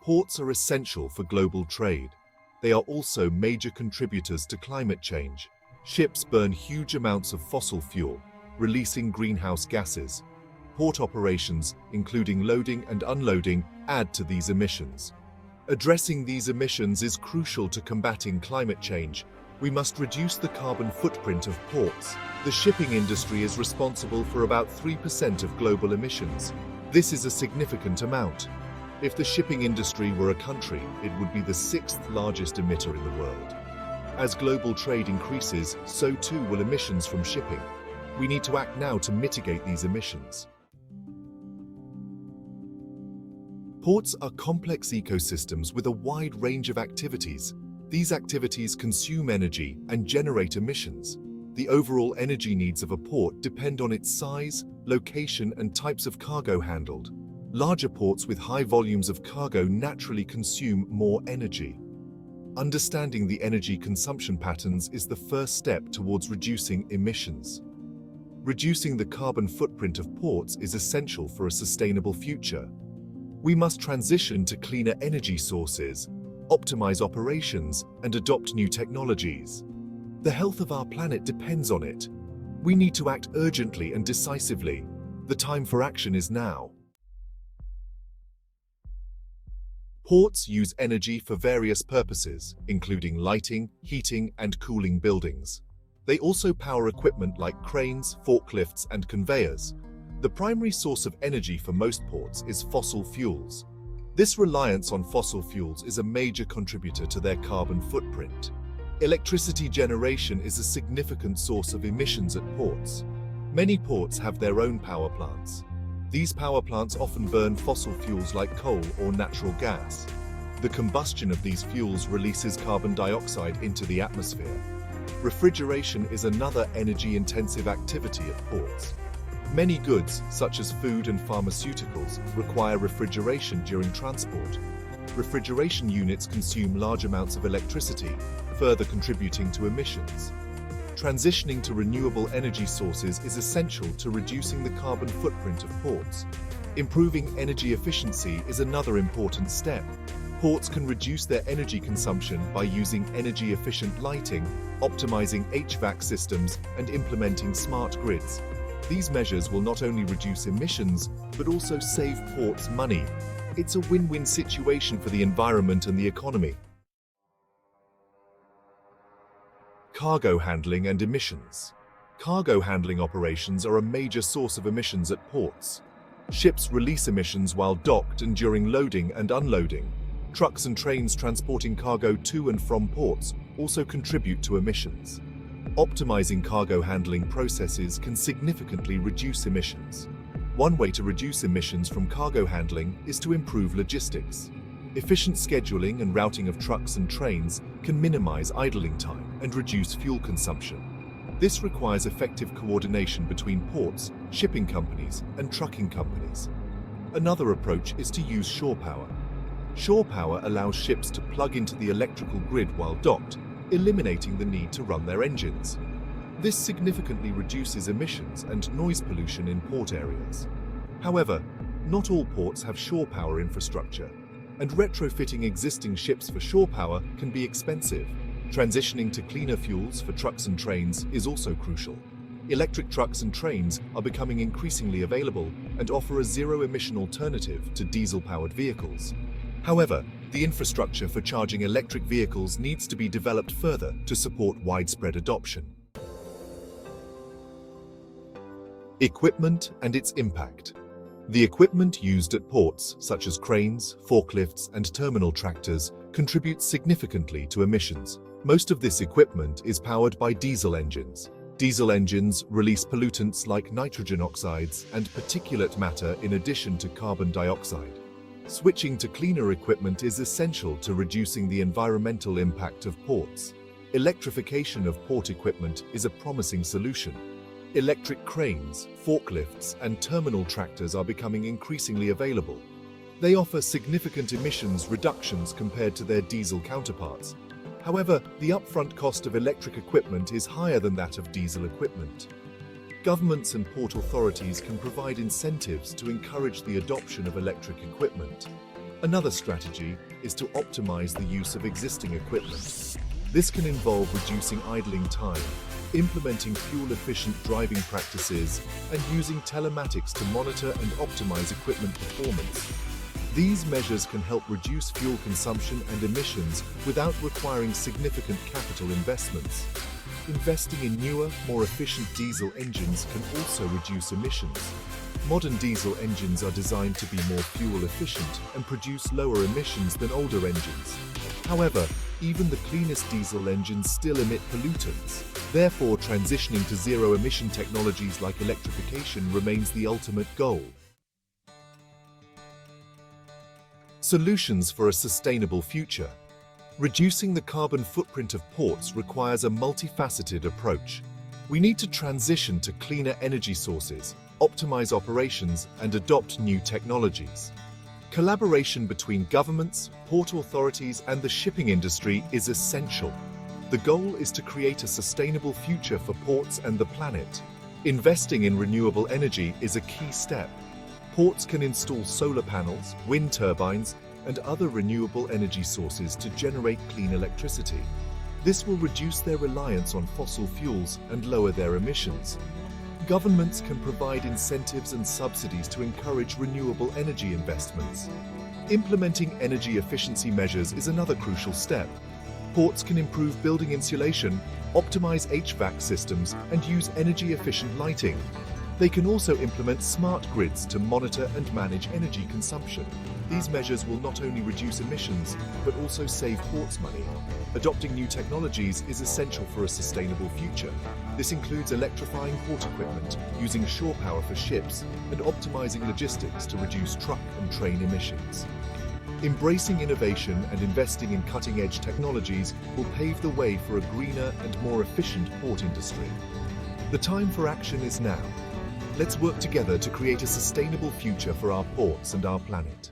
Ports are essential for global trade. They are also major contributors to climate change. Ships burn huge amounts of fossil fuel, releasing greenhouse gases. Port operations, including loading and unloading, add to these emissions. Addressing these emissions is crucial to combating climate change. We must reduce the carbon footprint of ports. The shipping industry is responsible for about 3% of global emissions. This is a significant amount. If the shipping industry were a country, it would be the 6th largest emitter in the world. As global trade increases, so too will emissions from shipping. We need to act now to mitigate these emissions. Ports are complex ecosystems with a wide range of activities. These activities consume energy and generate emissions. The overall energy needs of a port depend on its size, location, and types of cargo handled. Larger ports with high volumes of cargo naturally consume more energy. Understanding the energy consumption patterns is the first step towards reducing emissions. Reducing the carbon footprint of ports is essential for a sustainable future. We must transition to cleaner energy sources, optimize operations, and adopt new technologies. The health of our planet depends on it. We need to act urgently and decisively. The time for action is now. Ports use energy for various purposes, including lighting, heating, and cooling buildings. They also power equipment like cranes, forklifts, and conveyors. The primary source of energy for most ports is fossil fuels. This reliance on fossil fuels is a major contributor to their carbon footprint. Electricity generation is a significant source of emissions at ports. Many ports have their own power plants. These power plants often burn fossil fuels like coal or natural gas. The combustion of these fuels releases carbon dioxide into the atmosphere. Refrigeration is another energy-intensive activity at ports. Many goods, such as food and pharmaceuticals, require refrigeration during transport. Refrigeration units consume large amounts of electricity, further contributing to emissions. Transitioning to renewable energy sources is essential to reducing the carbon footprint of ports. Improving energy efficiency is another important step. Ports can reduce their energy consumption by using energy-efficient lighting, optimizing HVAC systems, and implementing smart grids. These measures will not only reduce emissions, but also save ports money. It's a win-win situation for the environment and the economy. Cargo handling and emissions. Cargo handling operations are a major source of emissions at ports. Ships release emissions while docked and during loading and unloading. Trucks and trains transporting cargo to and from ports also contribute to emissions. Optimizing cargo handling processes can significantly reduce emissions. One way to reduce emissions from cargo handling is to improve logistics. Efficient scheduling and routing of trucks and trains can minimize idling time and reduce fuel consumption. This requires effective coordination between ports, shipping companies, and trucking companies. Another approach is to use shore power. Shore power allows ships to plug into the electrical grid while docked, eliminating the need to run their engines. This significantly reduces emissions and noise pollution in port areas. However, not all ports have shore power infrastructure, and retrofitting existing ships for shore power can be expensive. Transitioning to cleaner fuels for trucks and trains is also crucial. Electric trucks and trains are becoming increasingly available and offer a zero-emission alternative to diesel-powered vehicles. However, the infrastructure for charging electric vehicles needs to be developed further to support widespread adoption. Equipment and its impact. The equipment used at ports, such as cranes, forklifts, and terminal tractors, contributes significantly to emissions. Most of this equipment is powered by diesel engines. Diesel engines release pollutants like nitrogen oxides and particulate matter in addition to carbon dioxide. Switching to cleaner equipment is essential to reducing the environmental impact of ports. Electrification of port equipment is a promising solution. Electric cranes, forklifts, and terminal tractors are becoming increasingly available. They offer significant emissions reductions compared to their diesel counterparts. However, the upfront cost of electric equipment is higher than that of diesel equipment. Governments and port authorities can provide incentives to encourage the adoption of electric equipment. Another strategy is to optimize the use of existing equipment. This can involve reducing idling time, implementing fuel-efficient driving practices, and using telematics to monitor and optimize equipment performance. These measures can help reduce fuel consumption and emissions without requiring significant capital investments. Investing in newer, more efficient diesel engines can also reduce emissions. Modern diesel engines are designed to be more fuel efficient and produce lower emissions than older engines. However, even the cleanest diesel engines still emit pollutants. Therefore, transitioning to zero-emission technologies like electrification remains the ultimate goal. Solutions for a sustainable future. Reducing the carbon footprint of ports requires a multifaceted approach. We need to transition to cleaner energy sources, optimize operations, and adopt new technologies. Collaboration between governments, port authorities, and the shipping industry is essential. The goal is to create a sustainable future for ports and the planet. Investing in renewable energy is a key step. Ports can install solar panels, wind turbines, and other renewable energy sources to generate clean electricity. This will reduce their reliance on fossil fuels and lower their emissions. Governments can provide incentives and subsidies to encourage renewable energy investments. Implementing energy efficiency measures is another crucial step. Ports can improve building insulation, optimize HVAC systems, and use energy-efficient lighting. They can also implement smart grids to monitor and manage energy consumption. These measures will not only reduce emissions, but also save ports money. Adopting new technologies is essential for a sustainable future. This includes electrifying port equipment, using shore power for ships, and optimizing logistics to reduce truck and train emissions. Embracing innovation and investing in cutting-edge technologies will pave the way for a greener and more efficient port industry. The time for action is now. Let's work together to create a sustainable future for our ports and our planet.